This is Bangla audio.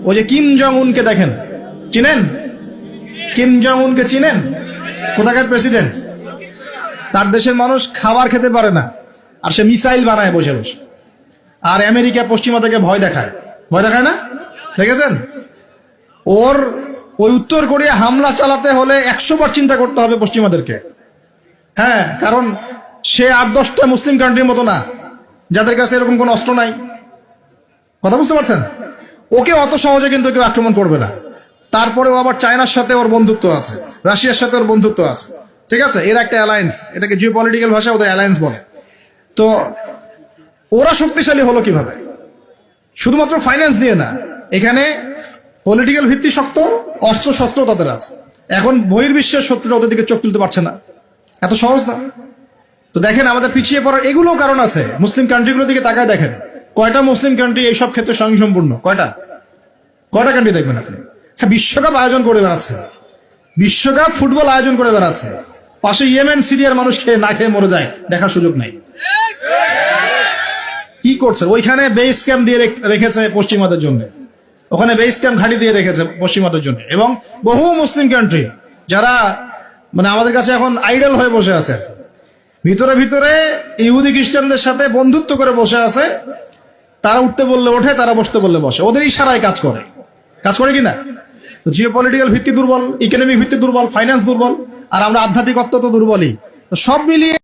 ওই যে কিম জং উনকে দেখেন, চিনেন? কিম জং উনকে চিনেন? কোথাকার প্রেসিডেন্ট? তার দেশের মানুষ খাবার খেতে পারে না, আর সে মিসাইল বানায় বসে বসে। আর আমেরিকা পশ্চিমা থেকে ভয় দেখায়, ভয় দেখায় না? দেখেছেন? ওর ওই উত্তর কোরিয়া হামলা চালাতে হলে 100 বার চিন্তা করতে হবে পশ্চিমাদেরকে। হ্যাঁ, কারণ সে 8-10টা মুসলিম কান্ট্রির মতো না যাদের কাছে এরকম কোন অস্ত্র নাই। কথা বুঝতে পারছেন? ওকে অত সহজে কিন্তু কেউ আক্রমণ করবে না। তারপরেও আবার চায়নার সাথে ওর বন্ধুত্ব আছে, রাশিয়ার সাথে ওর বন্ধুত্ব আছে, ঠিক আছে? এর একটা অ্যালায়েন্স, এটাকে জিও পলিটিক্যাল ভাষা ওদের অ্যালায়েন্স বলে। তো ওরা শক্তিশালী হলো কিভাবে? শুধুমাত্র ফাইন্যান্স দিয়ে না, এখানে পলিটিক্যাল ভিত্তি শক্ত, অস্ত্র শস্ত্র তাদের আছে। এখন বহির্বিশ্বের শত্রুরা ওদের দিকে চোখ তুলতে পারছে না, এত সহজ না। তো দেখেন আমাদের পিছিয়ে পড়ার এগুলো কারণ আছে। মুসলিম কান্ট্রিগুলোর দিকে তাকায় দেখেন, কয়টা মুসলিম কান্ট্রি এইসব ক্ষেত্রে স্বয়ংসম্পূর্ণ? কয়টা কান্ট্রি দেখবেন আপনি? হ্যাঁ, বিশ্বকাপ আয়োজন করে বেড়াচ্ছে, বিশ্বকাপ ফুটবল আয়োজন করে বেড়াচ্ছে, পাশে ইয়েমেন সিরিয়ার মানুষ খেয়ে না খেয়ে মরে যায়, দেখার সুযোগ নাই। কি করছে? ওইখানে বেস ক্যাম্প দিয়ে রেখেছে পশ্চিমাদের জন্য, ওখানে বেস ক্যাম্প ঘাঁটি দিয়ে রেখেছে পশ্চিমাদের জন্য। এবং বহু মুসলিম কান্ট্রি যারা মানে আমাদের কাছে এখন আইডল হয়ে বসে আছে, ভিতরে ভিতরে ইহুদি খ্রিস্টানদের সাথে বন্ধুত্ব করে বসে আছে। তারা উঠতে বললে ওঠে, তারা বসতে বললে বসে, ওদের ইশারায় কাজ করে কিনা? জিও পলিটিক্যাল ভিত্তি দুর্বল, ইকোনমিক ভিত্তি দুর্বল, ফাইন্যান্স দুর্বল, আর আমরা আধ্যাত্মিকত্ব তো দুর্বলই। তো সব মিলিয়ে